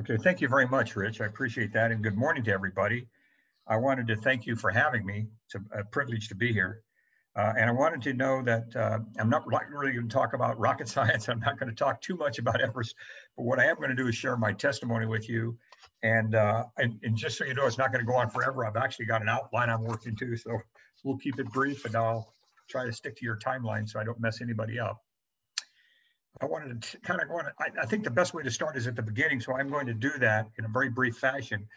Okay, thank you very much, Rich. I appreciate that, and good morning to everybody. I wanted to thank you for having me. It's a privilege to be here. And I wanted to know that I'm not really going to talk about rocket science. I'm not going to talk too much about Everest, but what I am going to do is share my testimony with you. And just so you know, it's not going to go on forever. I've actually got an outline I'm working to, so we'll keep it brief, and I'll try to stick to your timeline so I don't mess anybody up. I wanted to kind of go on. I think the best way to start is at the beginning, so I'm going to do that in a very brief fashion.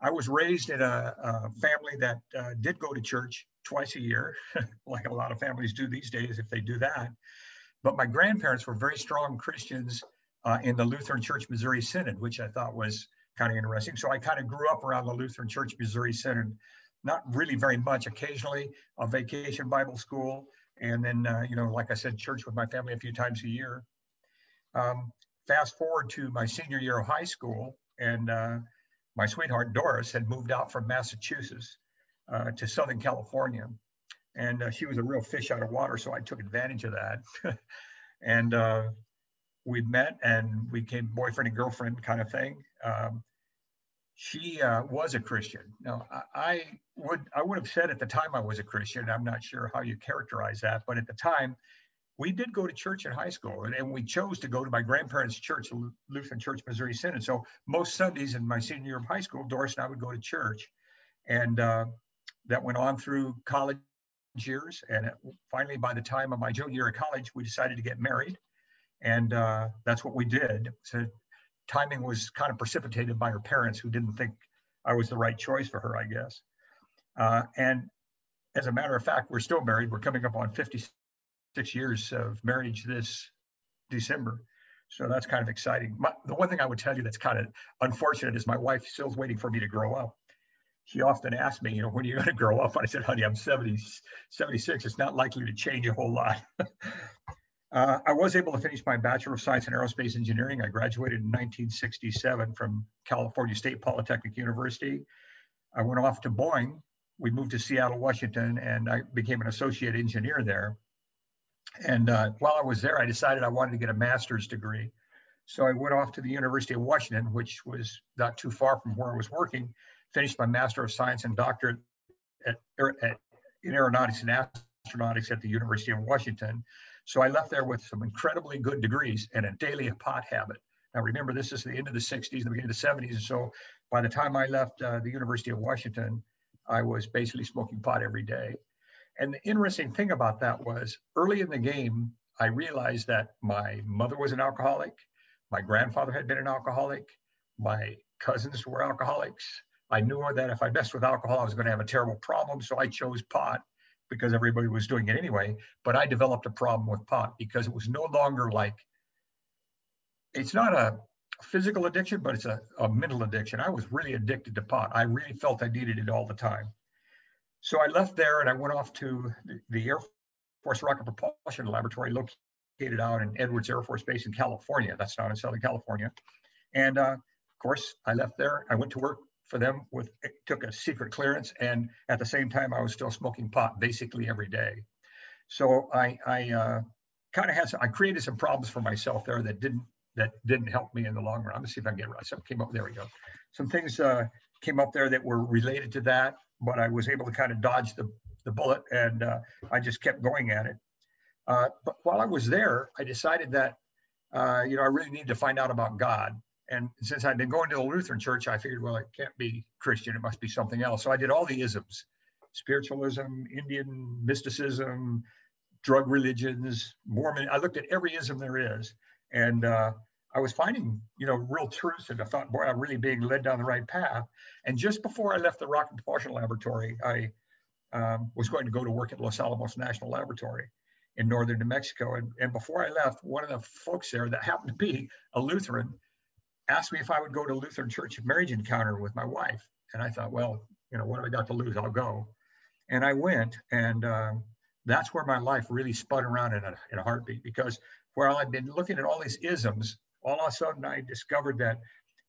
I was raised in a family that did go to church twice a year, like a lot of families do these days if they do that. But my grandparents were very strong Christians in the Lutheran Church Missouri Synod, which I thought was kind of interesting. So I kind of grew up around the Lutheran Church Missouri Synod, not really very much, occasionally a vacation Bible school. And then, like I said, church with my family a few times a year. Fast forward to my senior year of high school, and my sweetheart, Doris, had moved out from Massachusetts to Southern California. And she was a real fish out of water, so I took advantage of that. And we met and we became boyfriend and girlfriend kind of thing. She was a Christian. Now, I would have said at the time I was a Christian. I'm not sure how you characterize that, but at the time, we did go to church in high school, and we chose to go to my grandparents' church, the Lutheran Church Missouri Synod. So most Sundays in my senior year of high school, Doris and I would go to church, and that went on through college years. And finally, by the time of my junior year of college, we decided to get married, and that's what we did. So timing was kind of precipitated by her parents, who didn't think I was the right choice for her, I guess. And as a matter of fact, we're still married. We're coming up on 56 years of marriage this December. So that's kind of exciting. The one thing I would tell you that's kind of unfortunate is my wife still's waiting for me to grow up. She often asks me, when are you going to grow up? I said, honey, I'm 76. It's not likely to change a whole lot. I was able to finish my Bachelor of Science in Aerospace Engineering. I graduated in 1967 from California State Polytechnic University. I went off to Boeing. We moved to Seattle, Washington, and I became an associate engineer there. And while I was there, I decided I wanted to get a master's degree. So I went off to the University of Washington, which was not too far from where I was working, finished my Master of Science and Doctorate in Aeronautics and Astronautics at the University of Washington. So I left there with some incredibly good degrees and a daily pot habit. Now, remember, this is the end of the 60s, the beginning of the 70s. And so by the time I left the University of Washington, I was basically smoking pot every day. And the interesting thing about that was early in the game, I realized that my mother was an alcoholic. My grandfather had been an alcoholic. My cousins were alcoholics. I knew that if I messed with alcohol, I was going to have a terrible problem. So I chose pot because everybody was doing it anyway. But I developed a problem with pot because it was no longer like, it's not a physical addiction, but it's a mental addiction. I was really addicted to pot. I really felt I needed it all the time. So I left there and I went off to the Air Force Rocket Propulsion Laboratory located out in Edwards Air Force Base in California. That's not in Southern California. And of course, I left there. I went to work for them took a secret clearance. And at the same time, I was still smoking pot basically every day. So I created some problems for myself there that didn't help me in the long run. I'm gonna see if I can get it right. Something came up, there we go. Some things came up there that were related to that, but I was able to kind of dodge the bullet, and I just kept going at it. But while I was there, I decided that, I really needed to find out about God. And since I'd been going to the Lutheran church, I figured, well, it can't be Christian. It must be something else. So I did all the isms: spiritualism, Indian mysticism, drug religions, Mormon. I looked at every ism there is. And I was finding, real truths. And I thought, boy, I'm really being led down the right path. And just before I left the Rocket Propulsion Laboratory, I was going to go to work at Los Alamos National Laboratory in northern New Mexico. And before I left, one of the folks there that happened to be a Lutheran asked me if I would go to Lutheran Church Marriage Encounter with my wife. And I thought, well, what have I got to lose? I'll go. And I went, and that's where my life really spun around in a heartbeat, because while I'd been looking at all these isms, all of a sudden I discovered that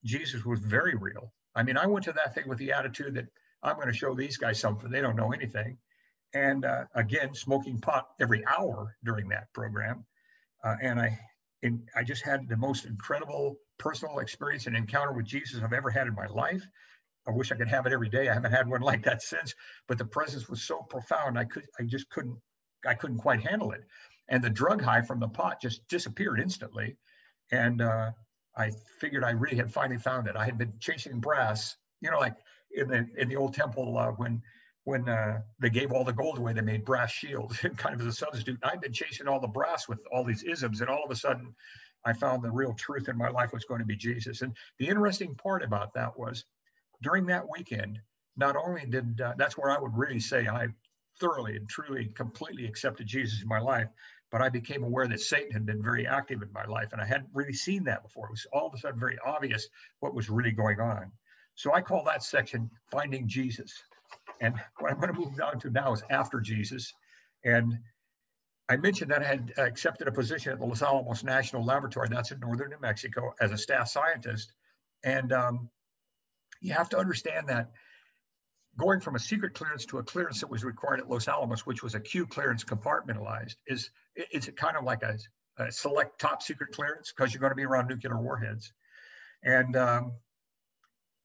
Jesus was very real. I mean, I went to that thing with the attitude that I'm going to show these guys something. They don't know anything. And again, smoking pot every hour during that program. And I just had the most incredible personal experience and encounter with Jesus I've ever had in my life. I wish I could have it every day. I haven't had one like that since, but the presence was so profound. I couldn't quite handle it. And the drug high from the pot just disappeared instantly. And I figured I really had finally found it. I had been chasing brass, like in the old temple when they gave all the gold away, they made brass shields kind of as a substitute. I'd been chasing all the brass with all these isms, and all of a sudden I found the real truth in my life was going to be Jesus. And the interesting part about that was, during that weekend, not only did, that's where I would really say I thoroughly and truly, completely accepted Jesus in my life, but I became aware that Satan had been very active in my life, and I hadn't really seen that before. It was all of a sudden very obvious what was really going on. So I call that section Finding Jesus. And what I'm going to move on to now is After Jesus. And I mentioned that I had accepted a position at the Los Alamos National Laboratory, that's in northern New Mexico, as a staff scientist. And you have to understand that going from a secret clearance to a clearance that was required at Los Alamos, which was a Q clearance compartmentalized, it's kind of like a select top secret clearance, because you're going to be around nuclear warheads. And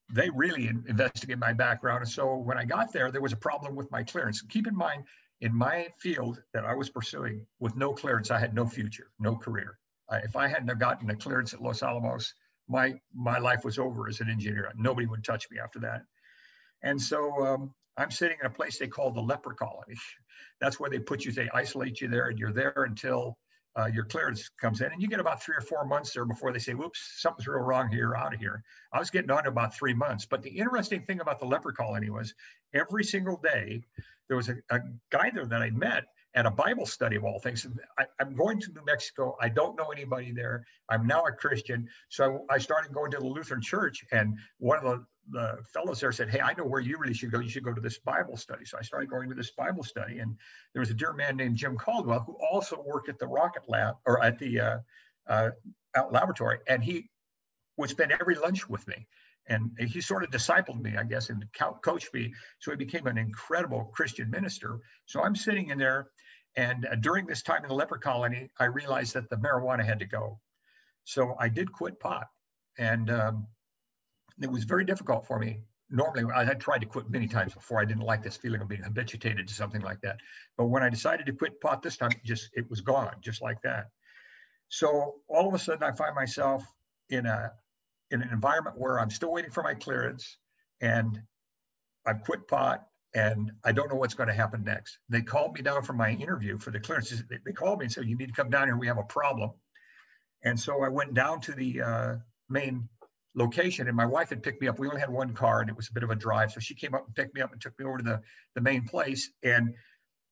they really investigated my background. And so when I got there, there was a problem with my clearance. Keep in mind, in my field that I was pursuing, with no clearance, I had no future, no career. If I hadn't have gotten a clearance at Los Alamos, my life was over as an engineer. Nobody would touch me after that. And so I'm sitting in a place they call the leper colony. That's where they put you, they isolate you there, and you're there until your clearance comes in. And you get about 3 or 4 months there before they say, whoops, something's real wrong here, out of here. I was getting on to about 3 months. But the interesting thing about the leper colony was every single day, there was a guy there that I met at a Bible study of all things. I'm going to New Mexico. I don't know anybody there. I'm now a Christian. So I started going to the Lutheran church, and one of the fellows there said, hey, I know where you really should go. You should go to this Bible study. So I started going to this Bible study, and there was a dear man named Jim Caldwell who also worked at the rocket lab, or at the laboratory, and he would spend every lunch with me. And he sort of discipled me, I guess, and coached me. So he became an incredible Christian minister. So I'm sitting in there, and during this time in the leper colony, I realized that the marijuana had to go. So I did quit pot, and it was very difficult for me. Normally, I had tried to quit many times before. I didn't like this feeling of being habituated to something like that. But when I decided to quit pot this time, it was gone, just like that. So all of a sudden, I find myself in an environment where I'm still waiting for my clearance, and I've quit pot, and I don't know what's going to happen next. They called me down for my interview for the clearance. They called me and said, you need to come down here. We have a problem. And so I went down to the main location, and my wife had picked me up. We only had one car, and it was a bit of a drive. So she came up and picked me up and took me over to the main place. And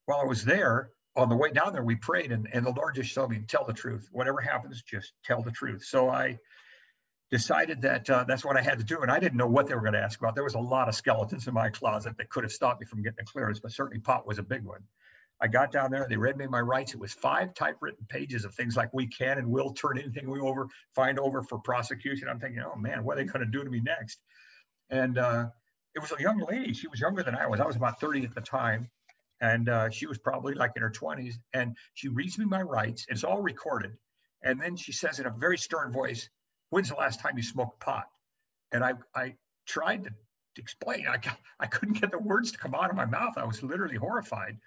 while I was there, on the way down there, we prayed, and the Lord just told me, tell the truth. Whatever happens, just tell the truth. So I decided that that's what I had to do. And I didn't know what they were going to ask about. There was a lot of skeletons in my closet that could have stopped me from getting a clearance, but certainly pot was a big one. I got down there, they read me my rights. It was 5 typewritten pages of things like we can and will turn anything we find over for prosecution. I'm thinking, oh man, what are they going to do to me next? And it was a young lady. She was younger than I was. I was about 30 at the time. And she was probably like in her 20s. And she reads me my rights. It's all recorded. And then she says in a very stern voice, when's the last time you smoked pot? And I tried to explain. I couldn't get the words to come out of my mouth. I was literally horrified.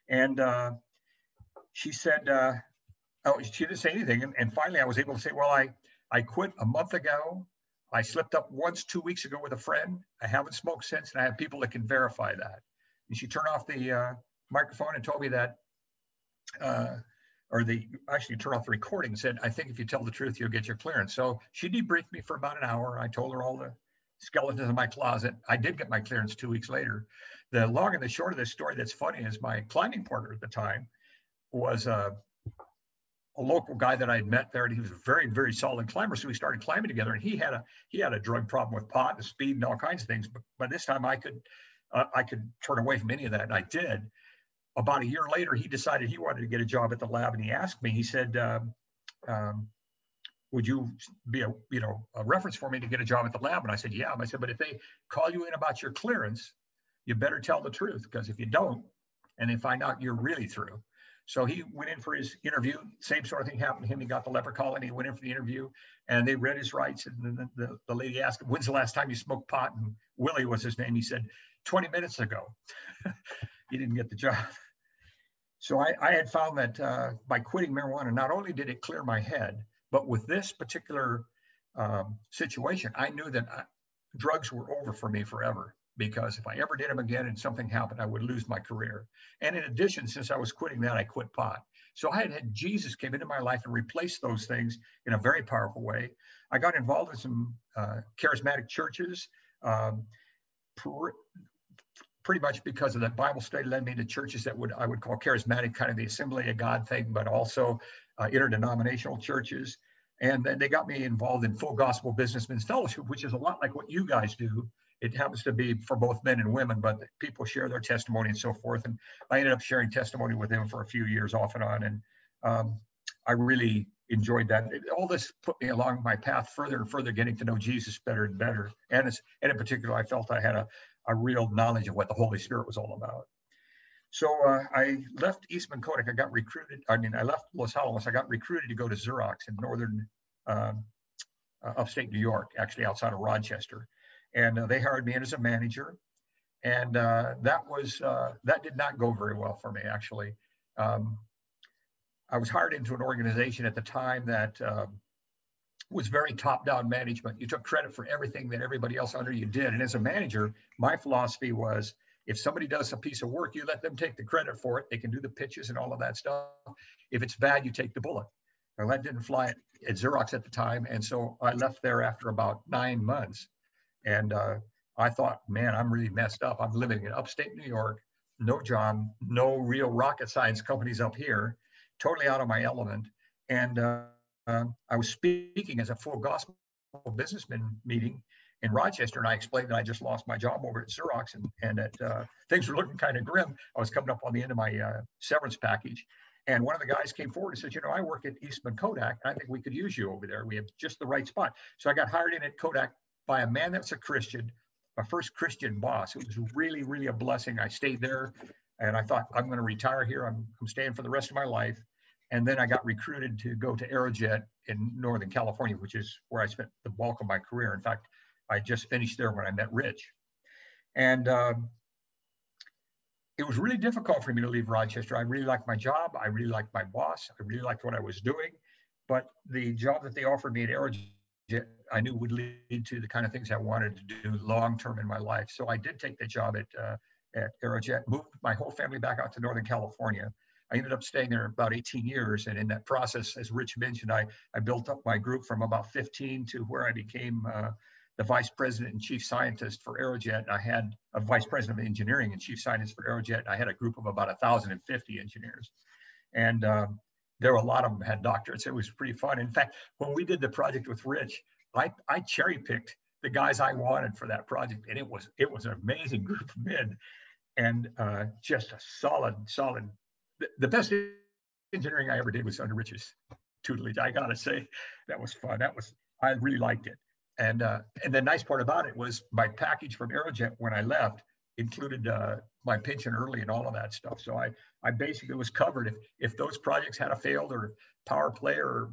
And she said, oh, she didn't say anything. And finally, I was able to say, well, I quit a month ago. I slipped up once 2 weeks ago with a friend. I haven't smoked since, and I have people that can verify that. And she turned off the microphone and told me that, actually turned off the recording and said, I think if you tell the truth, you'll get your clearance. So she debriefed me for about an hour. I told her all the skeletons in my closet. I did get my clearance 2 weeks later. The long and the short of this story that's funny is my climbing partner at the time was a local guy that I had met there, and he was a very, very solid climber. So we started climbing together, and he had a drug problem with pot and speed and all kinds of things. But by this time I could turn away from any of that, and I did. About a year later, he decided he wanted to get a job at the lab, and he asked me, he said, would you be a reference for me to get a job at the lab? And I said, yeah. And I said, but if they call you in about your clearance, you better tell the truth, because if you don't, and they find out, you're really through. So he went in for his interview. Same sort of thing happened to him. He got the leper colony. He went in for the interview, and they read his rights. And then the lady asked him, "When's the last time you smoked pot?" And Willie was his name. He said, 20 minutes ago. He didn't get the job. So I had found that by quitting marijuana, not only did it clear my head, but with this particular situation, I knew that drugs were over for me forever, because if I ever did them again and something happened, I would lose my career. And in addition, since I was quitting that, I quit pot. So I had Jesus came into my life and replaced those things in a very powerful way. I got involved in some charismatic churches. Pretty much because of that Bible study led me to churches that I would call charismatic, kind of the Assembly of God thing, but also interdenominational churches. And then they got me involved in Full Gospel Businessmen's Fellowship, which is a lot like what you guys do. It happens to be for both men and women, but people share their testimony and so forth. And I ended up sharing testimony with them for a few years off and on. And I really enjoyed that. All this put me along my path further and further, getting to know Jesus better and better. And in particular, I felt I had a real knowledge of what the Holy Spirit was all about. So I left Eastman Kodak. I got recruited. I left Los Alamos. I got recruited to go to Xerox in northern upstate New York, actually outside of Rochester. And they hired me in as a manager. And that did not go very well for me, actually. I was hired into an organization at the time that was very top-down management. You took credit for everything that everybody else under you did. And as a manager, my philosophy was, if somebody does a piece of work, you let them take the credit for it. They can do the pitches and all of that stuff. If it's bad, you take the bullet. Well, that didn't fly at Xerox at the time. And so I left there after about 9 months. And I thought, man, I'm really messed up. I'm living in upstate New York, no job, no real rocket science companies up here, totally out of my element. And I was speaking as a Full Gospel Businessman meeting in Rochester, and I explained that I just lost my job over at Xerox, and that things were looking kind of grim. I was coming up on the end of my severance package, and one of the guys came forward and said, I work at Eastman Kodak, and I think we could use you over there. We have just the right spot. So I got hired in at Kodak by a man that's a Christian, my first Christian boss. It was really, really a blessing. I stayed there, and I thought, I'm going to retire here. I'm staying for the rest of my life. And then I got recruited to go to Aerojet in Northern California, which is where I spent the bulk of my career. In fact, I just finished there when I met Rich. And it was really difficult for me to leave Rochester. I really liked my job. I really liked my boss. I really liked what I was doing. But the job that they offered me at Aerojet, I knew would lead to the kind of things I wanted to do long-term in my life. So I did take the job at Aerojet, moved my whole family back out to Northern California. I ended up staying there about 18 years. And in that process, as Rich mentioned, I built up my group from about 15 to where I became the vice president and chief scientist for Aerojet. I had a vice president of engineering and chief scientist for Aerojet. I had a group of about 1,050 engineers. And there were a lot of them had doctorates. It was pretty fun. In fact, when we did the project with Rich, I cherry picked the guys I wanted for that project. And it was an amazing group of men, and just a solid. The best engineering I ever did was under Rich's tutelage. I gotta say, that was fun. I really liked it. And the nice part about it was my package from Aerojet when I left included my pension early and all of that stuff. So I basically was covered. If those projects had failed, or power play, or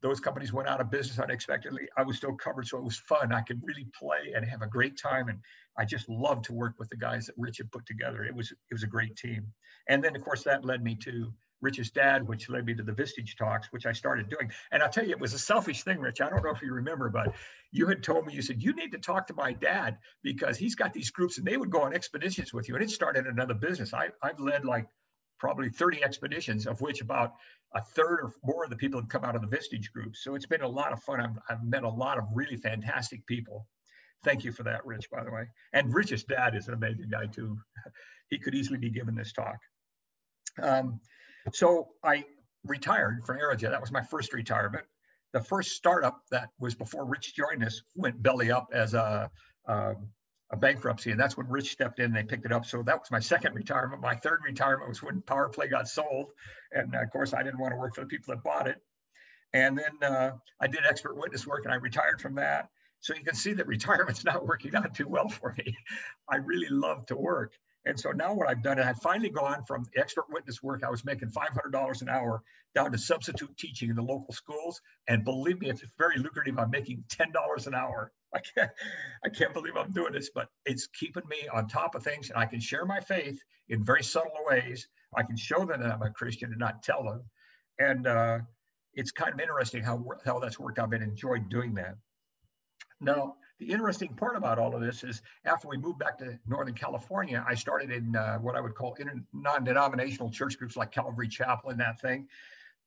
those companies went out of business unexpectedly, I was still covered. So it was fun. I could really play and have a great time. And I just loved to work with the guys that Rich had put together. It was a great team. And then, of course, that led me to Rich's dad, which led me to the Vistage talks, which I started doing. And I'll tell you, it was a selfish thing, Rich. I don't know if you remember, but you had told me, you said, you need to talk to my dad because he's got these groups and they would go on expeditions with you. And it started another business. I've led like probably 30 expeditions, of which about a third or more of the people have come out of the Vistage group. So it's been a lot of fun. I've met a lot of really fantastic people. Thank you for that, Rich, by the way. And Rich's dad is an amazing guy too. He could easily be given this talk. So I retired from Aerojet. That was my first retirement. The first startup that was before Rich joined us went belly up as a bankruptcy. And that's when Rich stepped in and they picked it up. So that was my second retirement. My third retirement was when Power Play got sold. And of course, I didn't want to work for the people that bought it. And then I did expert witness work and I retired from that. So you can see that retirement's not working out too well for me. I really love to work. And so now what I've done, and I've finally gone from expert witness work, I was making $500 an hour, down to substitute teaching in the local schools. And believe me, it's very lucrative. I'm making $10 an hour. I can't believe I'm doing this, but it's keeping me on top of things. And I can share my faith in very subtle ways. I can show them that I'm a Christian and not tell them. And it's kind of interesting how that's worked out. I've been enjoying doing that. Now, the interesting part about all of this is after we moved back to Northern California, I started in what I would call non-denominational church groups like Calvary Chapel and that thing.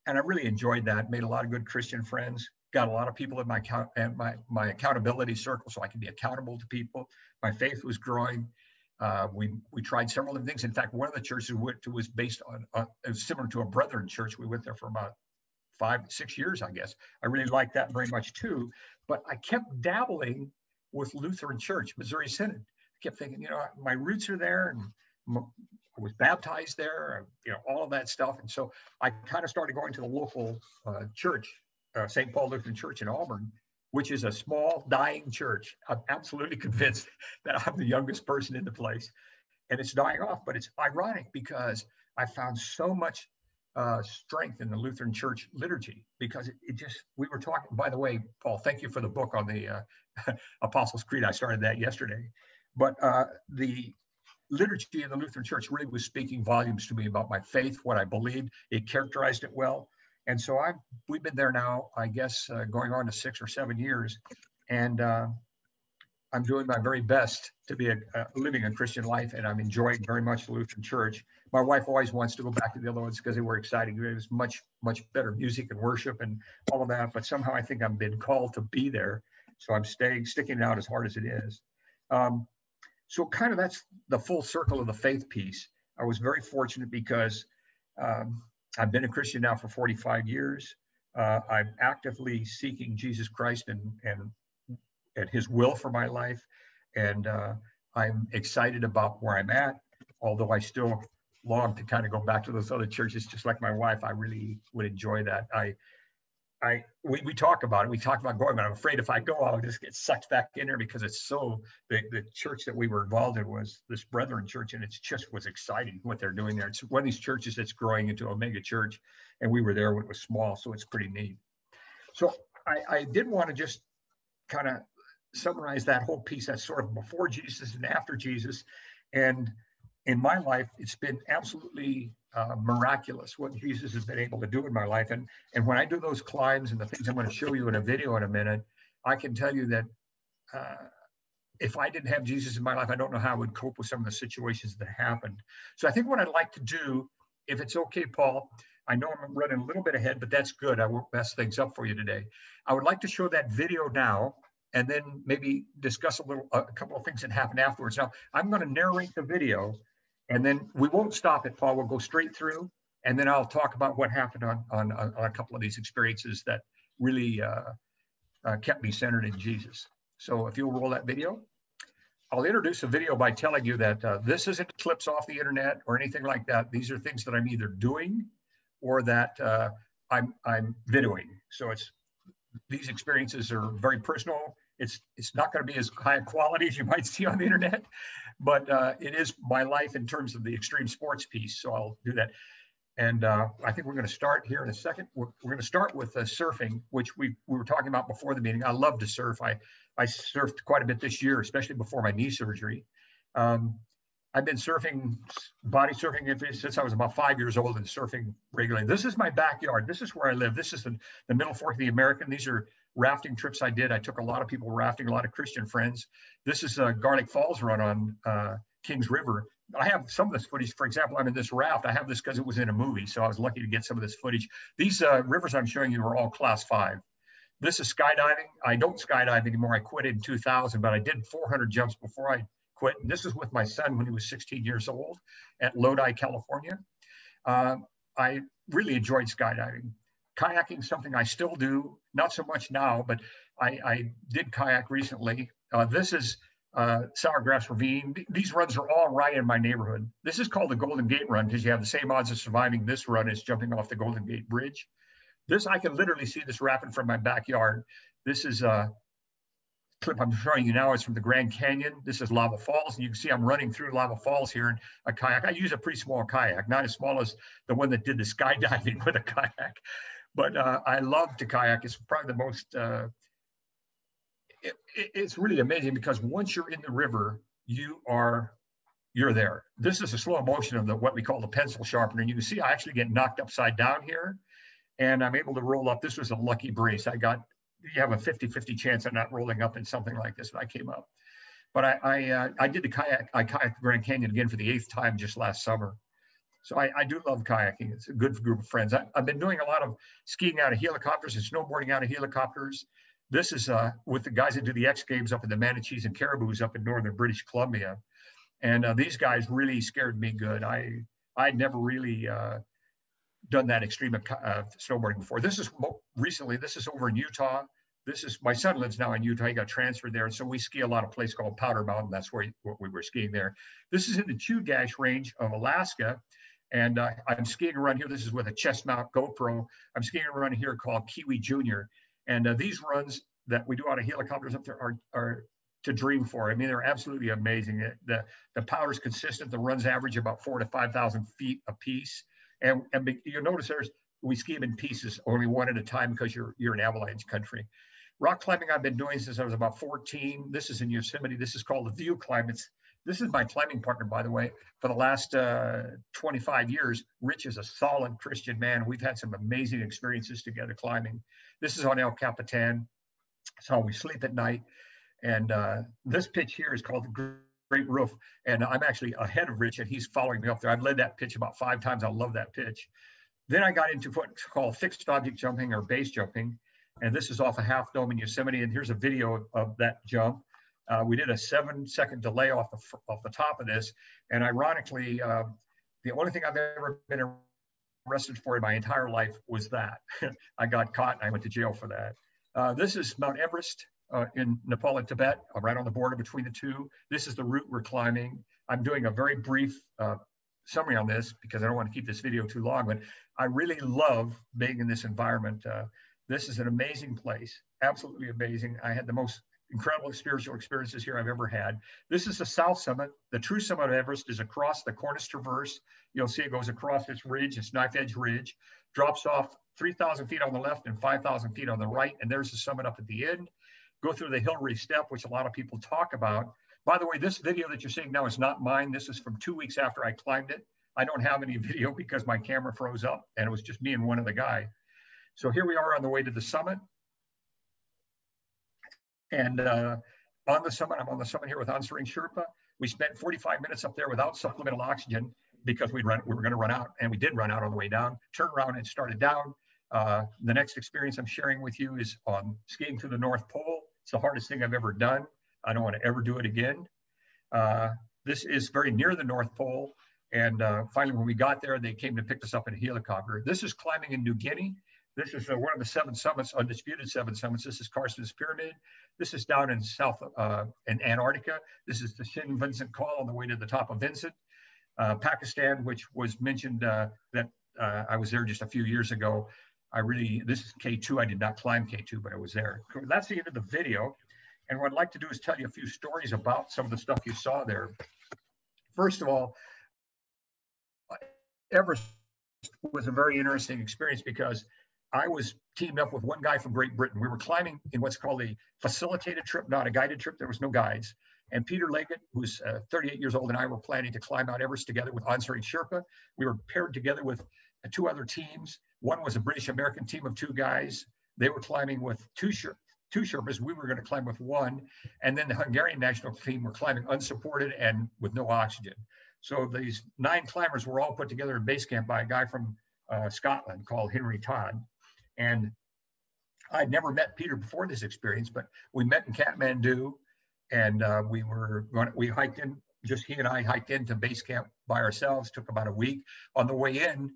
And I really enjoyed that, made a lot of good Christian friends, got a lot of people in my accountability circle so I can be accountable to people. My faith was growing. We tried several different things. In fact, one of the churches we went to was based on, it was similar to a Brethren church. We went there for about 5-6 years, I guess. I really liked that very much too. But I kept dabbling with Lutheran Church, Missouri Synod. I kept thinking, you know, my roots are there, and I was baptized there, you know, all of that stuff. And so I kind of started going to the local church, St. Paul Lutheran Church in Auburn, which is a small, dying church. I'm absolutely convinced that I'm the youngest person in the place. And it's dying off, but it's ironic because I found so much strength in the Lutheran Church liturgy, because it just, we were talking, by the way, Paul, thank you for the book on the Apostles' Creed. I started that yesterday. But the liturgy in the Lutheran Church really was speaking volumes to me about my faith, what I believed. It characterized it well. And so we've been there now, I guess, going on to 6 or 7 years. And I'm doing my very best to be living a Christian life, and I'm enjoying very much the Lutheran Church. My wife always wants to go back to the other ones because they were exciting. It was much, much better music and worship and all of that. But somehow I think I've been called to be there. So I'm sticking it out as hard as it is. So kind of that's the full circle of the faith piece. I was very fortunate because I've been a Christian now for 45 years. I'm actively seeking Jesus Christ and his will for my life. And I'm excited about where I'm at, although I still long to kind of go back to those other churches, just like my wife. I really would enjoy that. We talk about it. We talk about going, but I'm afraid if I go, I'll just get sucked back in there because it's so, the church that we were involved in was this Brethren church, and it's just was exciting what they're doing there. It's one of these churches that's growing into a mega church, and we were there when it was small, so it's pretty neat. So I did want to just kind of summarize that whole piece. That's sort of before Jesus and after Jesus. And in my life, it's been absolutely miraculous what Jesus has been able to do in my life. And when I do those climbs and the things I'm going to show you in a video in a minute, I can tell you that if I didn't have Jesus in my life, I don't know how I would cope with some of the situations that happened. So I think what I'd like to do, if it's okay, Paul, I know I'm running a little bit ahead, but that's good. I won't mess things up for you today. I would like to show that video now, and then maybe discuss a couple of things that happened afterwards. Now, I'm going to narrate the video, and then we won't stop it, Paul. We'll go straight through, and then I'll talk about what happened on a couple of these experiences that really kept me centered in Jesus. So if you'll roll that video. I'll introduce the video by telling you that this isn't clips off the internet or anything like that. These are things that I'm either doing or that I'm videoing. So these experiences are very personal. It's not going to be as high a quality as you might see on the internet, but it is my life in terms of the extreme sports piece. So I'll do that. And I think we're going to start here in a second. We're going to start with surfing, which we were talking about before the meeting. I love to surf. I surfed quite a bit this year, especially before my knee surgery. I've been surfing, body surfing since I was about 5 years old and surfing regularly. This is my backyard. This is where I live. This is the Middle Fork of the American. These are rafting trips I did. I took a lot of people rafting, a lot of Christian friends. This is a Garlic Falls run on Kings River. I have some of this footage. For example, I'm in this raft. I have this because it was in a movie, so I was lucky to get some of this footage. These rivers I'm showing you are all class 5. This is skydiving. I don't skydive anymore. I quit in 2000, but I did 400 jumps before I quit. And this is with my son when he was 16 years old at Lodi, California. I really enjoyed skydiving. Kayaking is something I still do, not so much now, but I did kayak recently. This is Sourgrass Ravine. These runs are all right in my neighborhood. This is called the Golden Gate Run because you have the same odds of surviving this run as jumping off the Golden Gate Bridge. This, I can literally see this rapid from my backyard. This is clip I'm showing you now is from the Grand Canyon. This is Lava Falls, and you can see I'm running through Lava Falls here in a kayak. I use a pretty small kayak, not as small as the one that did the skydiving with a kayak, but I love to kayak. It's probably the most, it's really amazing because once you're in the river, you're there. This is a slow motion of what we call the pencil sharpener. And you can see I actually get knocked upside down here, and I'm able to roll up. This was a lucky brace. You have a 50-50 chance of not rolling up in something like this when I came up. But I did the kayak. I kayaked the Grand Canyon again for the 8th time just last summer. So I do love kayaking. It's a good group of friends. I've been doing a lot of skiing out of helicopters and snowboarding out of helicopters. This is with the guys that do the X Games up in the Manichees and Caribous up in northern British Columbia. And these guys really scared me good. I'd never really done that extreme snowboarding before. This is recently, this is over in Utah. My son lives now in Utah. He got transferred there. So we ski a lot of a place called Powder Mountain. That's where we were skiing there. This is in the Chugach range of Alaska. And I'm skiing around here. This is with a chest mount GoPro. I'm skiing around here called Kiwi Junior. And these runs that we do out of helicopters up there are to dream for. I mean, they're absolutely amazing. The power is consistent. The runs average about 4,000 to 5,000 feet a piece. And you'll notice we ski them in pieces, only one at a time because you're in avalanche country. Rock climbing I've been doing since I was about 14. This is in Yosemite. This is called the View Climb. This is my climbing partner, by the way, for the last 25 years. Rich is a solid Christian man. We've had some amazing experiences together climbing. This is on El Capitan. It's how we sleep at night. And this pitch here is called the Great Roof. And I'm actually ahead of Rich, and he's following me up there. I've led that pitch about 5 times. I love that pitch. Then I got into what's called fixed object jumping or base jumping. And this is off a Half Dome in Yosemite. And here's a video of that jump. We did a 7-second delay off the top of this. And ironically, the only thing I've ever been arrested for in my entire life was that. I got caught and I went to jail for that. This is Mount Everest in Nepal and Tibet, right on the border between the two. This is the route we're climbing. I'm doing a very brief summary on this because I don't want to keep this video too long, but I really love being in this environment. This is an amazing place, absolutely amazing. I had the most incredible spiritual experiences here I've ever had. This is the south summit. The true summit of Everest is across the Cornice Traverse. You'll see it goes across this ridge, this knife edge ridge, drops off 3,000 feet on the left and 5,000 feet on the right. And there's the summit up at the end. Go through the Hillary Step, which a lot of people talk about. By the way, this video that you're seeing now is not mine. This is from 2 weeks after I climbed it. I don't have any video because my camera froze up and it was just me and one other guy. So here we are on the way to the summit. And on the summit, I'm on the summit here with Answering Sherpa. We spent 45 minutes up there without supplemental oxygen because we were going to run out, and we did run out on the way down. Turned around and started down. The next experience I'm sharing with you is on skiing to the North Pole. It's the hardest thing I've ever done. I don't want to ever do it again. This is very near the North Pole. And finally, when we got there, they came to pick us up in a helicopter. This is climbing in New Guinea. This is one of the 7 summits, undisputed 7 summits. This is Carson's Pyramid. This is down in in Antarctica. This is the Shin Vincent Col on the way to the top of Vincent. Pakistan, which was mentioned that I was there just a few years ago. This is K2. I did not climb K2, but I was there. That's the end of the video. And what I'd like to do is tell you a few stories about some of the stuff you saw there. First of all, Everest was a very interesting experience because I was teamed up with one guy from Great Britain. We were climbing in what's called a facilitated trip, not a guided trip. There was no guides. And Peter Leggett, who's 38 years old, and I were planning to climb Mount Everest together with Answering Sherpa. We were paired together with 2 other teams. One was a British-American team of 2 guys. They were climbing with two Sherpas. We were going to climb with 1. And then the Hungarian national team were climbing unsupported and with no oxygen. So these 9 climbers were all put together in base camp by a guy from Scotland called Henry Todd. And I'd never met Peter before this experience, but we met in Kathmandu, and we hiked in, just he and I hiked into base camp by ourselves, took about a week. On the way in,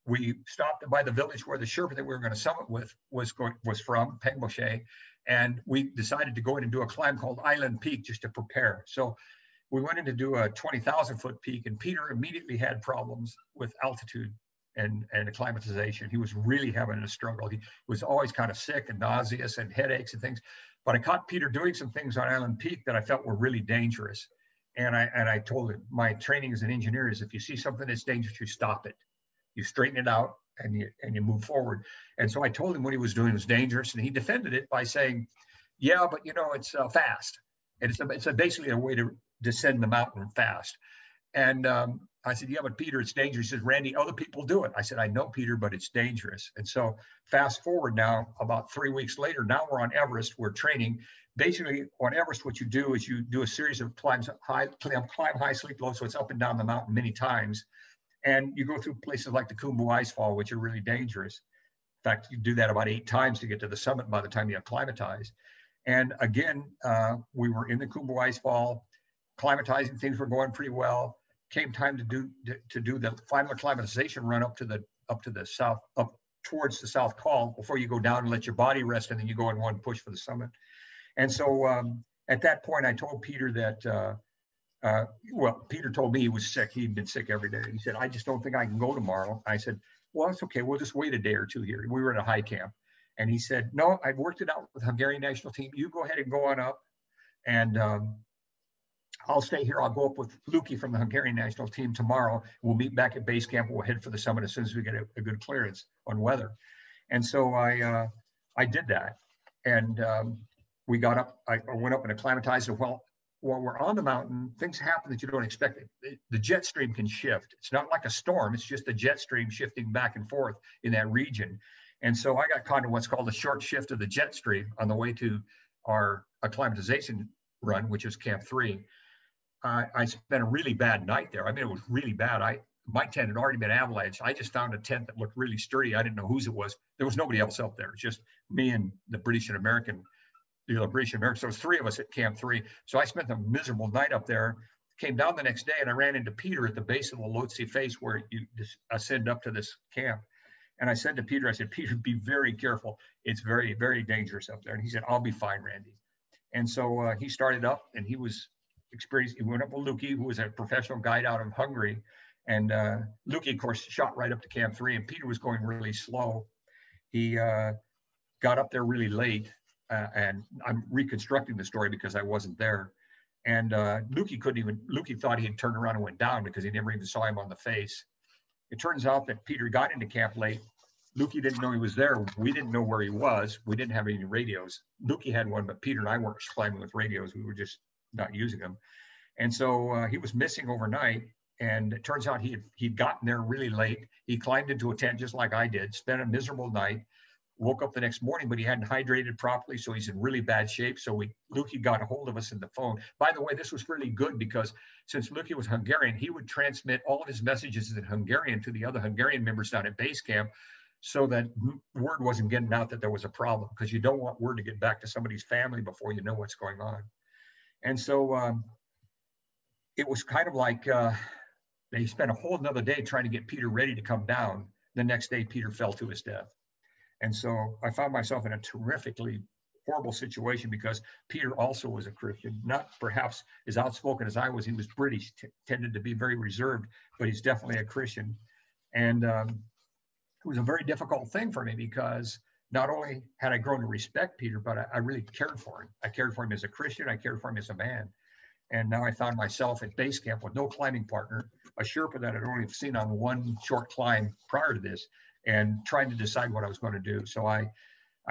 we stopped by the village where the Sherpa that we were going to summit with was from, Pengboche, and we decided to go in and do a climb called Island Peak just to prepare. So we went in to do a 20,000 foot peak, and Peter immediately had problems with altitude. and acclimatization. He was really having a struggle. He was always kind of sick and nauseous and headaches and things. But I caught Peter doing some things on Island Peak that I felt were really dangerous. And I told him, my training as an engineer is if you see something that's dangerous, you stop it. You straighten it out and you move forward. And so I told him what he was doing was dangerous, and he defended it by saying, yeah, but it's fast. And it's basically a way to descend the mountain fast. And I said, yeah, but Peter, it's dangerous. He says, Randy, other people do it. I said, I know, Peter, but it's dangerous. And so fast forward now, about 3 weeks later, now we're on Everest. We're training. Basically, on Everest, what you do is you do a series of climb high, sleep low. So it's up and down the mountain many times. And you go through places like the Khumbu Icefall, which are really dangerous. In fact, you do that about 8 times to get to the summit by the time you acclimatize. And again, we were in the Khumbu Icefall, acclimatizing, things were going pretty well. Came time to do the final acclimatization run up towards the South Col before you go down and let your body rest, and then you go in one push for the summit. And so at that point, I told Peter that, Peter told me he was sick. He'd been sick every day. He said, I just don't think I can go tomorrow. I said, well, it's okay. We'll just wait a day or two here. We were at a high camp. And he said, no, I've worked it out with the Hungarian national team. You go ahead and go on up. And I'll stay here. I'll go up with Luki from the Hungarian national team tomorrow. We'll meet back at base camp. We'll head for the summit as soon as we get a good clearance on weather. And so I did that. And we got up. I went up and acclimatized. And while we're on the mountain, things happen that you don't expect. The jet stream can shift. It's not like a storm. It's just the jet stream shifting back and forth in that region. And so I got caught in what's called a short shift of the jet stream on the way to our acclimatization run, which is Camp 3. I spent a really bad night there. I mean, it was really bad. My tent had already been avalanched. I just found a tent that looked really sturdy. I didn't know whose it was. There was nobody else up there. It's just me and the British and American. So it was 3 of us at Camp 3. So I spent a miserable night up there. Came down the next day, and I ran into Peter at the base of the Lhotse face where you ascend up to this camp. And I said to Peter, Peter, be very careful. It's very, very dangerous up there. And he said, I'll be fine, Randy. And so he started up, and he was experienced. He went up with Luki, who was a professional guide out of Hungary. And Luki, of course, shot right up to Camp 3, and Peter was going really slow. He got up there really late, and I'm reconstructing the story because I wasn't there. And Luki thought he had turned around and went down because he never even saw him on the face. It turns out that Peter got into camp late. Luki didn't know he was there. We didn't know where he was. We didn't have any radios. Luki had one, but Peter and I weren't climbing with radios. We were just not using them. And so he was missing overnight. And it turns out he'd gotten there really late. He climbed into a tent just like I did, spent a miserable night, woke up the next morning, but he hadn't hydrated properly. So he's in really bad shape. So Luki got a hold of us in the phone. By the way, this was really good because since Luki was Hungarian, he would transmit all of his messages in Hungarian to the other Hungarian members down at base camp so that word wasn't getting out that there was a problem, because you don't want word to get back to somebody's family before you know what's going on. And so it was kind of like they spent a whole another day trying to get Peter ready to come down. The next day, Peter fell to his death. And so I found myself in a terrifically horrible situation because Peter also was a Christian, not perhaps as outspoken as I was. He was British, tended to be very reserved, but he's definitely a Christian. And it was a very difficult thing for me because not only had I grown to respect Peter, but I really cared for him. I cared for him as a Christian. I cared for him as a man. And now I found myself at base camp with no climbing partner, a Sherpa that I'd only seen on one short climb prior to this, and trying to decide what I was going to do. So I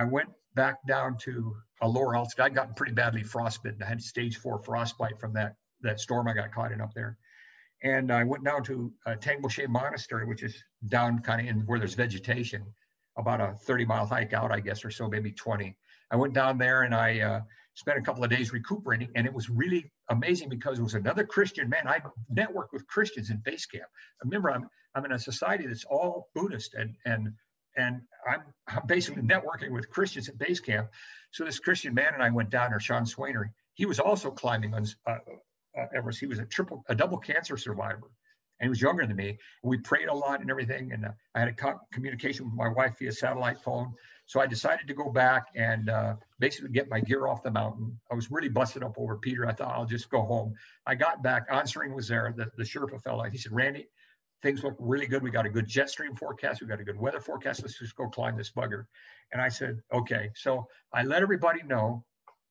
went back down to a lower altitude. I'd gotten pretty badly frostbitten. I had stage 4 frostbite from that storm I got caught in up there. And I went down to Tangboche Monastery, which is down kind of in where there's vegetation, about a 30-mile hike out, I guess, or so, maybe 20. I went down there and I spent a couple of days recuperating, and it was really amazing because it was another Christian man. I networked with Christians in base camp. Remember, I'm in a society that's all Buddhist, and I'm basically networking with Christians at base camp. So this Christian man and I went down there, Sean Swainer. He was also climbing on Everest. He was a double cancer survivor, and he was younger than me. We prayed a lot and everything, and I had a communication with my wife via satellite phone. So I decided to go back and basically get my gear off the mountain. I was really busted up over Peter. I thought I'll just go home. I got back. Answering was there. The Sherpa fella. He said, Randy, things look really good. We got a good jet stream forecast. We got a good weather forecast. Let's just go climb this bugger. And I said, okay. So I let everybody know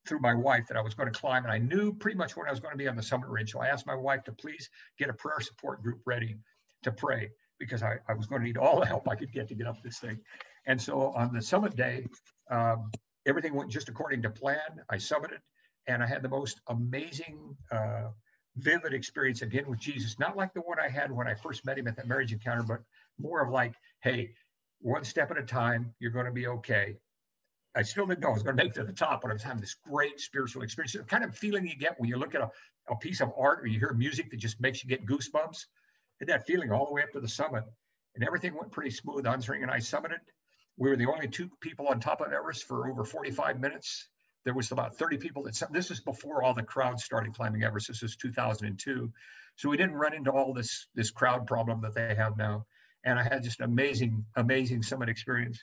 through my wife that I was going to climb, and I knew pretty much when I was going to be on the summit ridge. So I asked my wife to please get a prayer support group ready to pray, because I was going to need all the help I could get up this thing. And so on the summit day, everything went just according to plan. I summited, and I had the most amazing, vivid experience again with Jesus. Not like the one I had when I first met him at that marriage encounter, but more of like, hey, one step at a time, you're going to be okay. I still didn't know I was going to make it to the top, but I was having this great spiritual experience. The kind of feeling you get when you look at a piece of art or you hear music that just makes you get goosebumps. I had that feeling all the way up to the summit, and everything went pretty smooth. Answering, and I summited. We were the only 2 people on top of Everest for over 45 minutes. There was about 30 people this was before all the crowds started climbing Everest. This was 2002. So we didn't run into all this crowd problem that they have now. And I had just an amazing summit experience.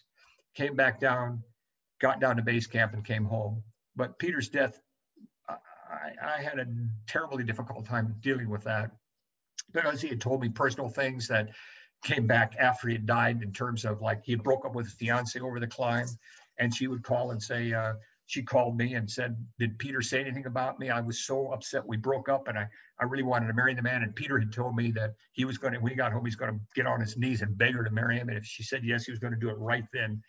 Came back down, got down to base camp, and came home. But Peter's death, I had a terribly difficult time dealing with that, because he had told me personal things that came back after he had died, in terms of like he had broke up with his fiance over the climb, and she would call and say, she called me and said, did Peter say anything about me? I was so upset we broke up, and I really wanted to marry the man. And Peter had told me that he was going to, when he got home, he's going to get on his knees and beg her to marry him. And if she said yes, he was going to do it right then.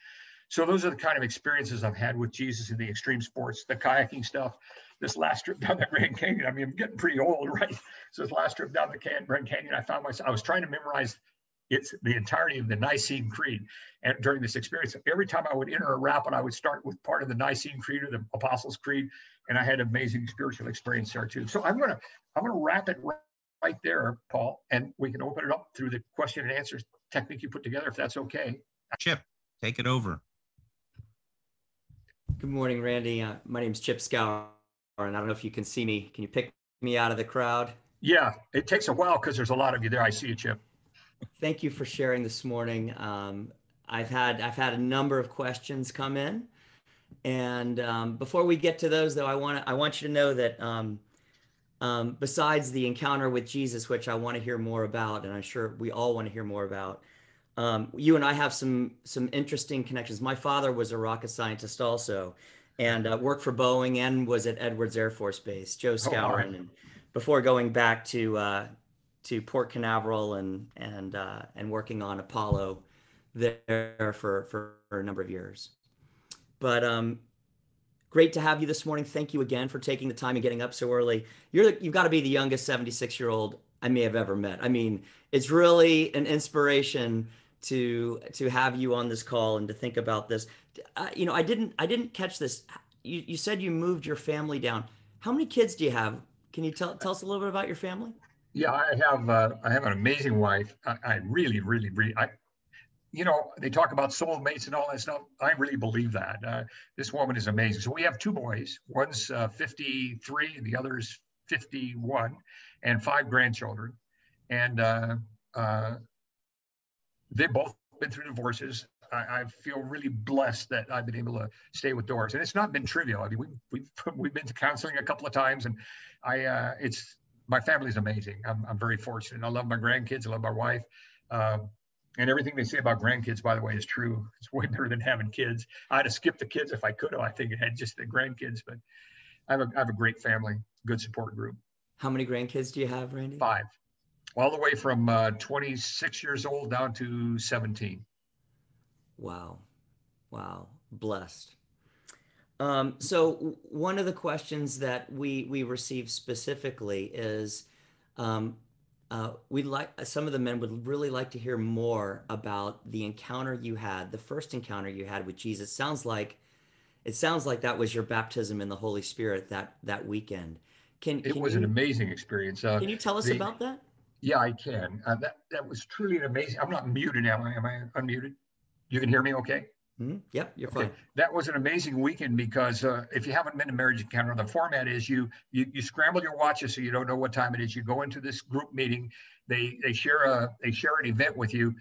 So those are the kind of experiences I've had with Jesus in the extreme sports, the kayaking stuff. This last trip down the Grand Canyon, I mean, I'm getting pretty old, right? So this last trip down the Grand Canyon, I found myself, I was trying to memorize the entirety of the Nicene Creed. And during this experience, every time I would enter a rapid, I would start with part of the Nicene Creed or the Apostles' Creed. And I had an amazing spiritual experience there too. So I'm gonna wrap it right there, Paul, and we can open it up through the question and answer technique you put together, if that's okay. Chip, take it over. Good morning, Randy. My name's Chip Scour, and I don't know if you can see me. Can you pick me out of the crowd? Yeah, it takes a while because there's a lot of you there. I see you, Chip. Thank you for sharing this morning. I've had a number of questions come in, and before we get to those, though, I want you to know that besides the encounter with Jesus, which I want to hear more about, and I'm sure we all want to hear more about, you and I have some interesting connections. My father was a rocket scientist also, and worked for Boeing and was at Edwards Air Force Base. Joe Scourin, and before going back to Port Canaveral and working on Apollo there for a number of years. But great to have you this morning. Thank you again for taking the time and getting up so early. You've got to be the youngest 76-year-old I may have ever met. I mean, it's really an inspiration to have you on this call and to think about this. You know, I didn't catch this. You said you moved your family down. How many kids do you have? Can you tell us a little bit about your family? Yeah, I have an amazing wife. I really, you know, they talk about soulmates and all that stuff. I really believe that. This woman is amazing. So we have 2 boys. One's 53, the other's 51, and 5 grandchildren. And they've both been through divorces. I feel really blessed that I've been able to stay with Doris, and it's not been trivial. I mean, we've been to counseling a couple of times, and my family's amazing. I'm very fortunate. I love my grandkids. I love my wife. And everything they say about grandkids, by the way, is true. It's way better than having kids. I'd have skipped the kids if I could have. I think it had just the grandkids, but I have a great family, good support group. How many grandkids do you have, Randy? 5, all the way from 26 years old down to 17. Wow. Blessed. So one of the questions that we received specifically is, some of the men would really like to hear more about the encounter you had, the first encounter you had with Jesus. It sounds like that was your baptism in the Holy Spirit that weekend. It was an amazing experience. Can you tell us about that? Yeah, I can. That was truly an amazing. I'm not muted now. Am I unmuted? You can hear me okay? Mm-hmm. Yep, you're fine. That was an amazing weekend because if you haven't been to marriage encounter, the format is you scramble your watches so you don't know what time it is. You go into this group meeting. They share an event with you,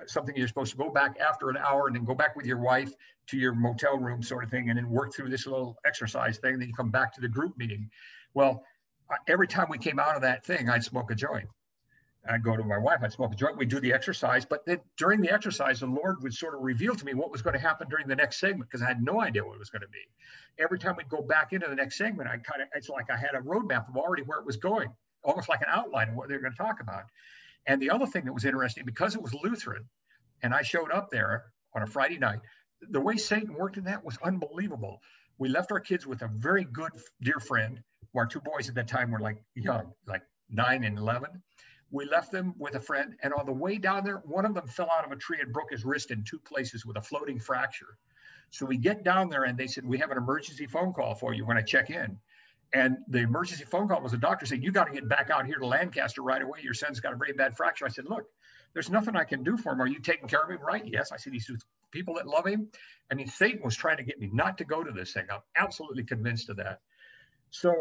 something you're supposed to go back after an hour and then go back with your wife to your motel room sort of thing, and then work through this little exercise thing. Then you come back to the group meeting. Well, every time we came out of that thing, I'd smoke a joint. I'd go to my wife, I'd smoke a joint, we'd do the exercise. But then during the exercise, the Lord would sort of reveal to me what was going to happen during the next segment, because I had no idea what it was going to be. Every time we'd go back into the next segment, it's like I had a roadmap of already where it was going, almost like an outline of what they were going to talk about. And the other thing that was interesting, because it was Lutheran, and I showed up there on a Friday night, the way Satan worked in that was unbelievable. We left our kids with a very good, dear friend. Our two boys at that time were like young, like 9 and 11. We left them with a friend, and on the way down there, one of them fell out of a tree and broke his wrist in 2 places with a floating fracture. So we get down there, and they said, we have an emergency phone call for you when I check in. And the emergency phone call was a doctor saying, you got to get back out here to Lancaster right away. Your son's got a very bad fracture. I said, look, there's nothing I can do for him. Are you taking care of him? Right? Yes. I said, he's with people that love him. I mean, Satan was trying to get me not to go to this thing. I'm absolutely convinced of that. So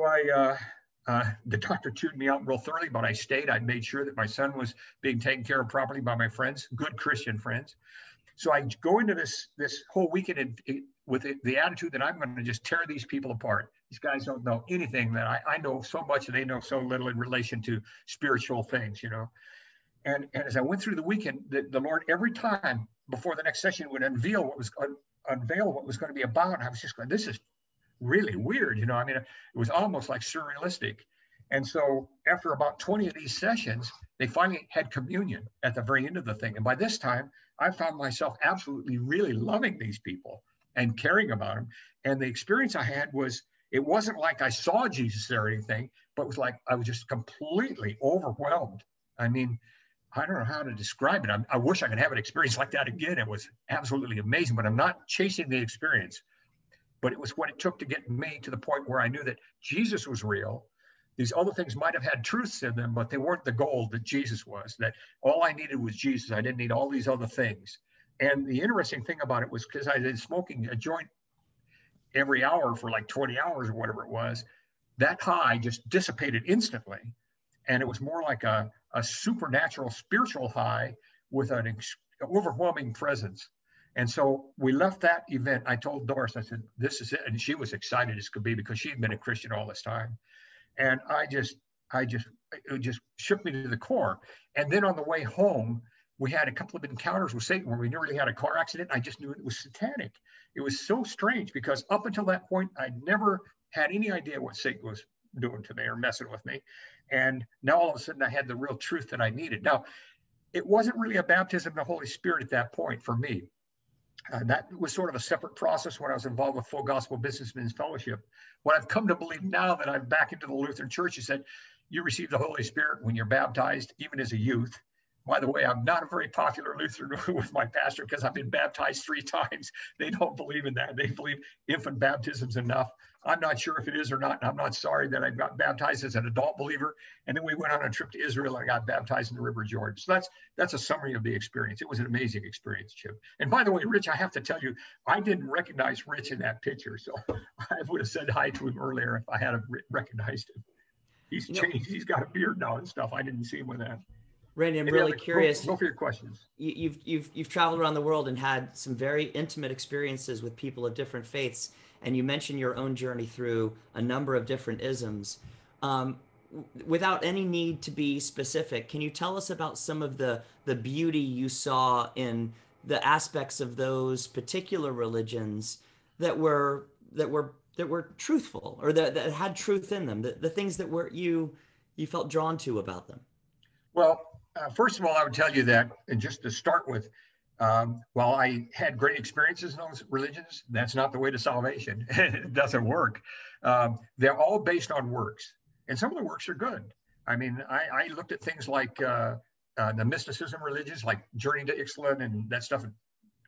the doctor chewed me out real thoroughly, but I stayed. I made sure that my son was being taken care of properly by my friends, good Christian friends. So I go into this whole weekend with the attitude that I'm going to just tear these people apart. These guys don't know anything that I know so much, and they know so little in relation to spiritual things, you know. And as I went through the weekend, the Lord, every time before the next session, would unveil what was going to be about. And I was just going, this is really weird, you know. I mean, it was almost like surrealistic. And so after about 20 of these sessions, they finally had communion at the very end of the thing. And by this time, I found myself absolutely really loving these people and caring about them. And the experience I had was, it wasn't like I saw Jesus there or anything, but it was like I was just completely overwhelmed. I mean, I don't know how to describe it. I wish I could have an experience like that again. It was absolutely amazing, but I'm not chasing the experience. But it was what it took to get me to the point where I knew that Jesus was real. These other things might have had truths in them, but they weren't the gold that Jesus was, that all I needed was Jesus. I didn't need all these other things. And the interesting thing about it was, because I had been smoking a joint every hour for like 20 hours or whatever it was, that high just dissipated instantly. And it was more like a supernatural spiritual high with an overwhelming presence. And so we left that event. I told Doris, I said, this is it. And she was excited as could be, because she'd been a Christian all this time. And it just shook me to the core. And then on the way home, we had a couple of encounters with Satan where we nearly had a car accident. I just knew it was satanic. It was so strange, because up until that point, I'd never had any idea what Satan was doing to me or messing with me. And now all of a sudden I had the real truth that I needed. Now, it wasn't really a baptism of the Holy Spirit at that point for me. That was sort of a separate process when I was involved with Full Gospel Businessmen's Fellowship. What I've come to believe now that I'm back into the Lutheran Church is that you receive the Holy Spirit when you're baptized, even as a youth. By the way, I'm not a very popular Lutheran with my pastor, because I've been baptized 3 times. They don't believe in that. They believe infant baptism's enough. I'm not sure if it is or not. And I'm not sorry that I got baptized as an adult believer. And then we went on a trip to Israel and I got baptized in the River Jordan. So that's a summary of the experience. It was an amazing experience, Chip. And by the way, Rich, I have to tell you, I didn't recognize Rich in that picture. So I would have said hi to him earlier if I had recognized him. He's changed. He's got a beard now and stuff. I didn't see him with that. Randy, I'm really curious. Go for your questions. You've traveled around the world and had some very intimate experiences with people of different faiths, and you mentioned your own journey through a number of different isms. Without any need to be specific, can you tell us about some of the beauty you saw in the aspects of those particular religions that were truthful, or that had truth in them, the things that you felt drawn to about them? Well, first of all, I would tell you that, and just to start with, while I had great experiences in those religions, that's not the way to salvation. It doesn't work. They're all based on works, and some of the works are good. I mean, I looked at things like the mysticism religions, like Journey to Ixtlan and that stuff.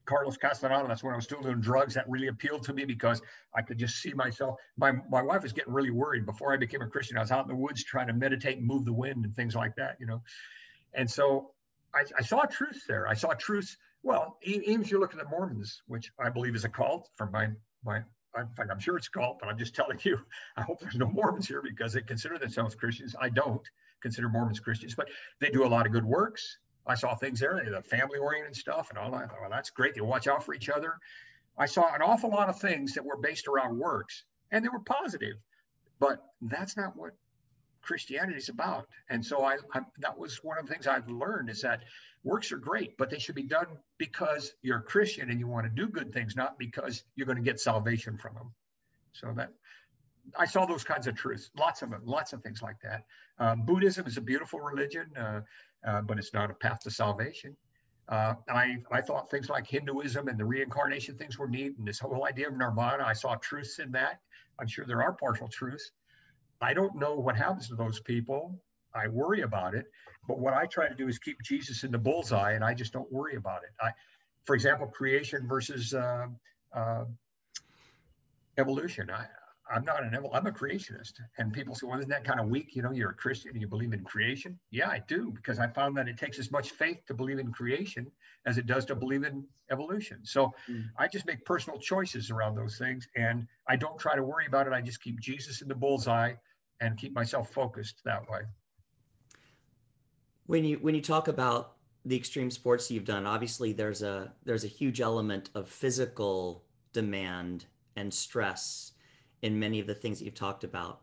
Carlos Castaneda, that's when I was still doing drugs. That really appealed to me, because I could just see myself. My wife was getting really worried before I became a Christian. I was out in the woods trying to meditate and move the wind and things like that, you know. And so I saw truth there. I saw truth. Well, even if you look at the Mormons, which I believe is a cult, from in fact, I'm sure it's a cult, but I'm just telling you, I hope there's no Mormons here, because they consider themselves Christians. I don't consider Mormons Christians, but they do a lot of good works. I saw things there, the family-oriented stuff and all that. Well, that's great. They watch out for each other. I saw an awful lot of things that were based around works, and they were positive. But that's not what Christianity is about. And so that was one of the things I've learned, is that works are great, but they should be done because you're a Christian and you want to do good things, not because you're going to get salvation from them. So that I saw those kinds of truths, lots of them, lots of things like that. Buddhism is a beautiful religion, but it's not a path to salvation. I thought things like Hinduism and the reincarnation things were neat, and this whole idea of nirvana, I saw truths in that. I'm sure there are partial truths. I don't know what happens to those people. I worry about it, but what I try to do is keep Jesus in the bullseye, and I just don't worry about it. For example, creation versus evolution. I'm a creationist, and people say, well, isn't that kind of weak? You know, you're a Christian and you believe in creation. Yeah, I do, because I found that it takes as much faith to believe in creation as it does to believe in evolution. So I just make personal choices around those things, and I don't try to worry about it. I just keep Jesus in the bullseye and keep myself focused that way. When you talk about the extreme sports you've done, obviously there's a huge element of physical demand and stress in many of the things that you've talked about.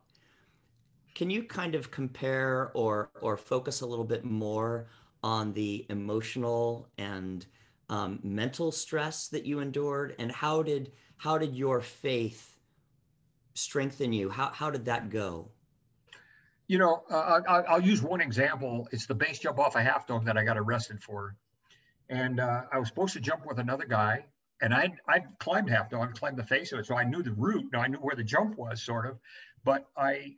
Can you kind of compare or focus a little bit more on the emotional and mental stress that you endured, and how did your faith strengthen you? How did that go? You know, I'll use one example. It's the base jump off a half dome that I got arrested for. And I was supposed to jump with another guy, and I'd climbed half dome, climbed the face of it. So I knew the route. Now I knew where the jump was, sort of, but I'd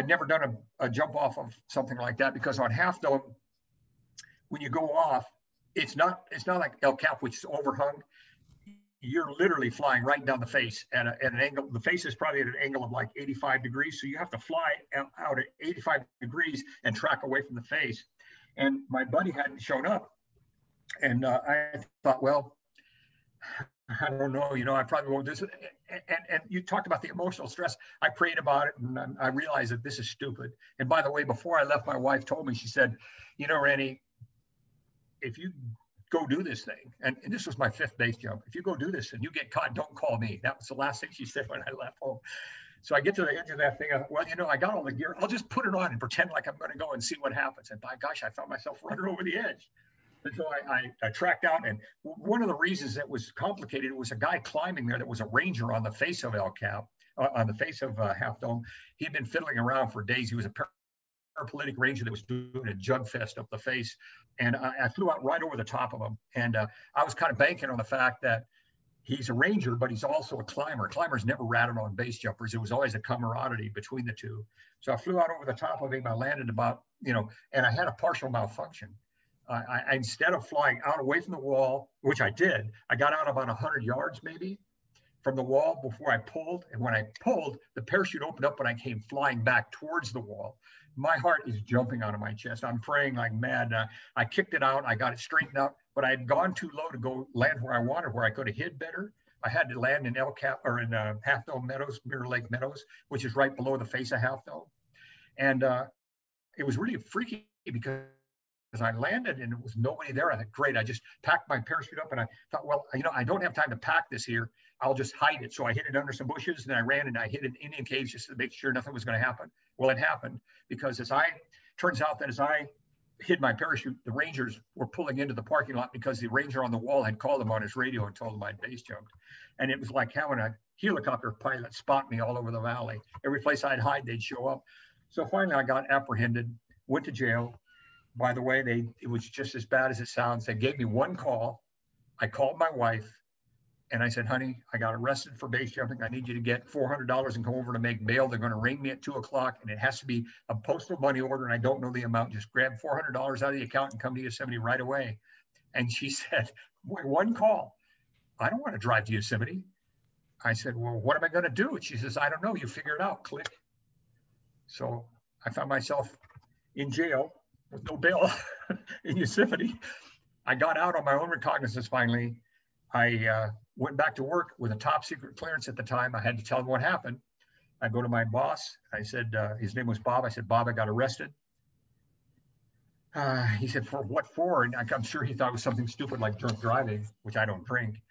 never done a jump off of something like that, because on half dome, when you go off, it's not like El Cap, which is overhung. You're literally flying right down the face at an angle. The face is probably at an angle of like 85 degrees. So you have to fly out at 85 degrees and track away from the face. And my buddy hadn't shown up. And I thought, well, I don't know, I probably won't do this. And you talked about the emotional stress. I prayed about it, and I realized that this is stupid. And by the way, before I left, my wife told me, she said, Randy, if you go do this thing, and this was my 5th base jump, if you go do this and you get caught, don't call me. That was the last thing she said when I left home. So I get to the edge of that thing. I thought, well, I got all the gear. I'll just put it on and pretend like I'm going to go and see what happens. And by gosh, I found myself running over the edge. And so I tracked out, and one of the reasons that was complicated, it was a guy climbing there that was a ranger on the face of El Cap, on the face of Half Dome. He'd been fiddling around for days. He was a paraplegic ranger that was doing a jug fest up the face. And I flew out right over the top of him. And I was kind of banking on the fact that he's a ranger, but he's also a climber. Climbers never ratted on base jumpers. It was always a camaraderie between the two. So I flew out over the top of him. I landed about, and I had a partial malfunction. I instead of flying out away from the wall, which I did, I got out about 100 yards maybe from the wall before I pulled. And when I pulled, the parachute opened up and I came flying back towards the wall. My heart is jumping out of my chest. I'm praying like mad. I kicked it out. I got it straightened out, but I had gone too low to go land where I wanted, where I could have hid better. I had to land in El Cap, or in Half Dome Meadows, Mirror Lake Meadows, which is right below the face of Half Dome. And it was really freaky because I landed and there was nobody there. I thought, great. I just packed my parachute up and I thought, well, I don't have time to pack this here. I'll just hide it. So I hid it under some bushes, and I ran and I hid an Indian cave just to make sure nothing was going to happen. Well, it happened, because turns out that as I hid my parachute, the Rangers were pulling into the parking lot because the ranger on the wall had called them on his radio and told them I'd base jumped. And it was like having a helicopter pilot spot me all over the valley. Every place I'd hide, they'd show up. So finally I got apprehended, went to jail. By the way, it was just as bad as it sounds. They gave me one call. I called my wife and I said, honey, I got arrested for base jumping. I need you to get $400 and come over to make bail. They're going to ring me at 2 o'clock, and it has to be a postal money order. And I don't know the amount. Just grab $400 out of the account and come to Yosemite right away. And she said, one call. I don't want to drive to Yosemite. I said, well, what am I going to do? And she says, I don't know. You figure it out. Click. So I found myself in jail with no bail in Yosemite. I got out on my own recognizance finally. I went back to work with a top secret clearance at the time. I had to tell him what happened. I go to my boss. I said, his name was Bob. I said, Bob, I got arrested. He said, for what for? And I'm sure he thought it was something stupid like drunk driving, which I don't drink.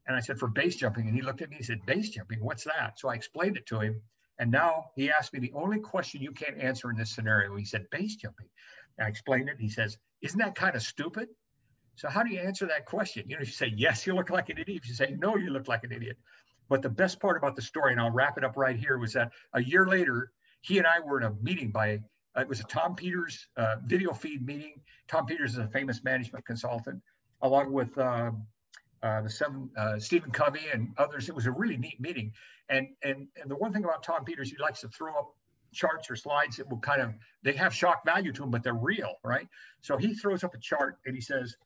And I said, for base jumping. And he looked at me and said, base jumping, what's that? So I explained it to him. And now he asked me the only question you can't answer in this scenario. He said, base jumping. And I explained it. He says, isn't that kind of stupid? So how do you answer that question? You know, if you say, yes, you look like an idiot. If you say, no, you look like an idiot. But the best part about the story, and I'll wrap it up right here, was that a year later, he and I were in a meeting it was a Tom Peeters video feed meeting. Tom Peeters is a famous management consultant, along with Stephen Covey and others. It was a really neat meeting. And the one thing about Tom Peeters, he likes to throw up charts or slides that will they have shock value to them, but they're real, right? So he throws up a chart and he says,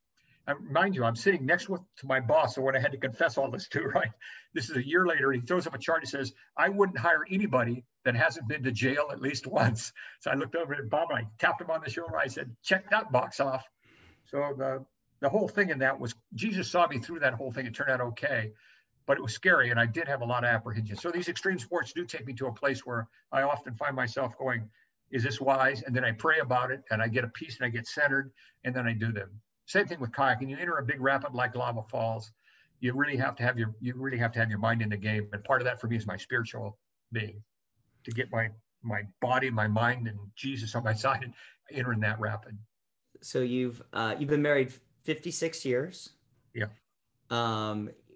mind you, I'm sitting next to my boss, the one I had to confess all this to, right? This is a year later. He throws up a chart. He says, I wouldn't hire anybody that hasn't been to jail at least once. So I looked over at Bob and I tapped him on the shoulder. I said, check that box off. So the whole thing in that was, Jesus saw me through that whole thing. It turned out okay, but it was scary. And I did have a lot of apprehension. So these extreme sports do take me to a place where I often find myself going, is this wise? And then I pray about it and I get a peace and I get centered and then I do them. Same thing with kayaking. You enter a big rapid like lava falls. You really have to have your mind in the game. And part of that for me is my spiritual being, to get my body, my mind, and Jesus on my side and enter in that rapid. So you've been married 56 years. Yeah.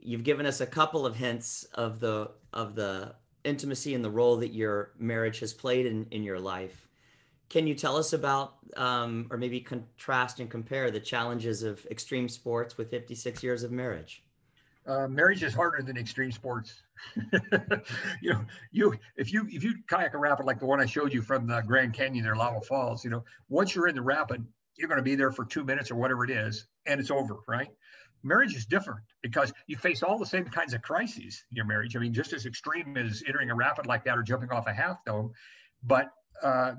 You've given us a couple of hints of the intimacy and the role that your marriage has played in your life. Can you tell us about, or maybe contrast and compare the challenges of extreme sports with 56 years of marriage? Marriage is harder than extreme sports. If you kayak a rapid like the one I showed you from the Grand Canyon or Lava Falls, once you're in the rapid, you're going to be there for 2 minutes or whatever it is, and it's over, right? Marriage is different because you face all the same kinds of crises in your marriage. I mean, just as extreme as entering a rapid like that or jumping off a half dome, but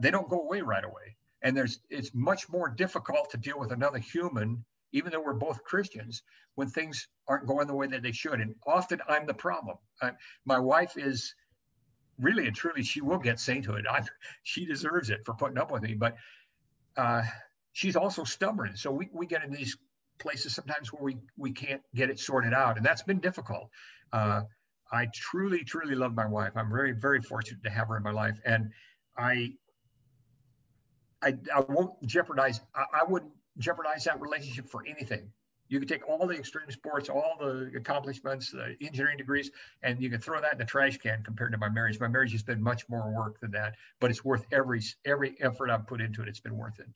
they don't go away right away. And it's much more difficult to deal with another human, even though we're both Christians, when things aren't going the way that they should. And often I'm the problem. My wife is really and truly, she will get sainthood. She deserves it for putting up with me, but she's also stubborn. So we get in these places sometimes where we can't get it sorted out. And that's been difficult. I truly, truly love my wife. I'm very, very fortunate to have her in my life. And I won't jeopardize, I wouldn't jeopardize that relationship for anything. You can take all the extreme sports, all the accomplishments, the engineering degrees, and you can throw that in the trash can compared to my marriage. My marriage has been much more work than that, but it's worth every effort I've put into it. It's been worth it.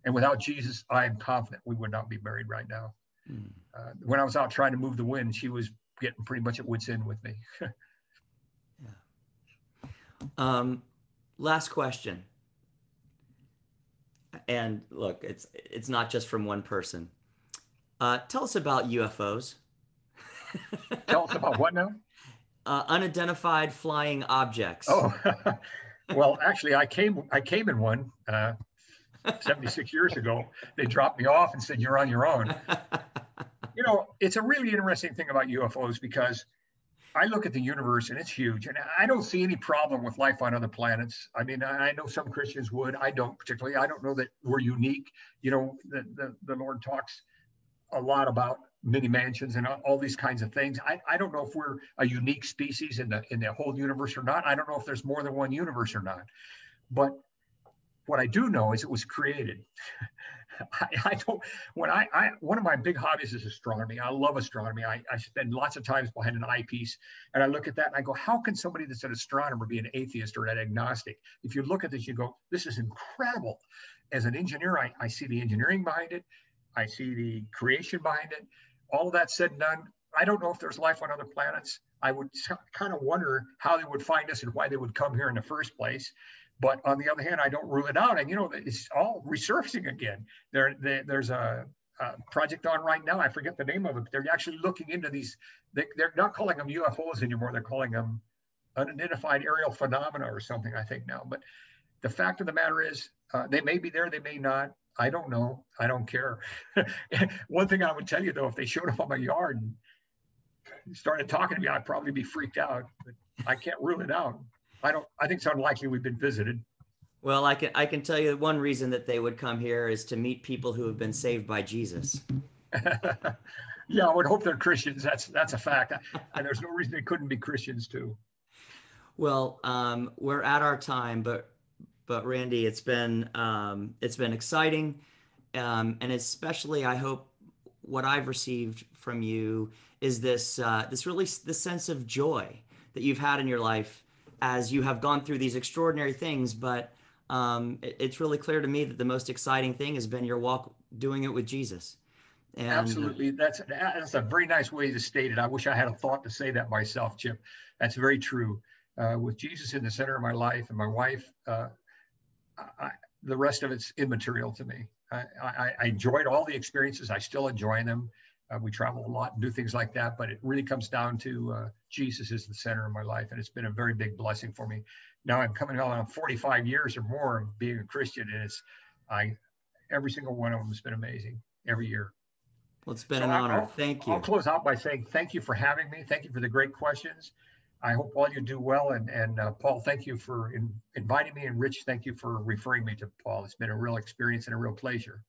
And without Jesus, I am confident we would not be married right now. When I was out trying to move the wind, she was getting pretty much at wit's end with me. Yeah. Last question. And look, it's not just from one person. Tell us about UFOs. Tell us about what now? Unidentified flying objects. Oh, well, actually, I came in one 76 years ago. They dropped me off and said, "You're on your own." It's a really interesting thing about UFOs because I look at the universe and it's huge, and I don't see any problem with life on other planets. I mean, I know some Christians would. I don't particularly. I don't know that we're unique. The Lord talks a lot about mini mansions and all these kinds of things. I don't know if we're a unique species in the whole universe or not. I don't know if there's more than one universe or not. But what I do know is it was created. One of my big hobbies is astronomy. I love astronomy. I spend lots of times behind an eyepiece and I look at that and I go, how can somebody that's an astronomer be an atheist or an agnostic? If you look at this, you go, this is incredible. As an engineer, I see the engineering behind it. I see the creation behind it. All of that said and done, I don't know if there's life on other planets. I would kind of wonder how they would find us and why they would come here in the first place. But on the other hand, I don't rule it out. And, it's all resurfacing again. There's a project on right now. I forget the name of it. But they're actually looking into these. They're not calling them UFOs anymore. They're calling them unidentified aerial phenomena or something, I think now. But the fact of the matter is they may be there. They may not. I don't know. I don't care. One thing I would tell you, though, if they showed up on my yard and started talking to me, I'd probably be freaked out. But I can't rule it out. I think it's unlikely we've been visited. Well, I can tell you one reason that they would come here is to meet people who have been saved by Jesus. Yeah, I would hope they're Christians. That's a fact. And there's no reason they couldn't be Christians too. Well, we're at our time, but Randy, it's been exciting, and especially I hope what I've received from you is this sense of joy that you've had in your life as you have gone through these extraordinary things. But it's really clear to me that the most exciting thing has been your walk doing it with Jesus. And Absolutely. That's a very nice way to state it. I wish I had a thought to say that myself, Chip. That's very true. With Jesus in the center of my life and my wife, the rest of it's immaterial to me. I enjoyed all the experiences. I still enjoy them. We travel a lot and do things like that, but it really comes down to Jesus is the center of my life. And it's been a very big blessing for me. Now I'm coming on 45 years or more of being a Christian. And every single one of them has been amazing every year. Well, it's been an honor. Thank you. I'll close out by saying thank you for having me. Thank you for the great questions. I hope all you do well. And Paul, thank you for inviting me. And Rich, thank you for referring me to Paul. It's been a real experience and a real pleasure.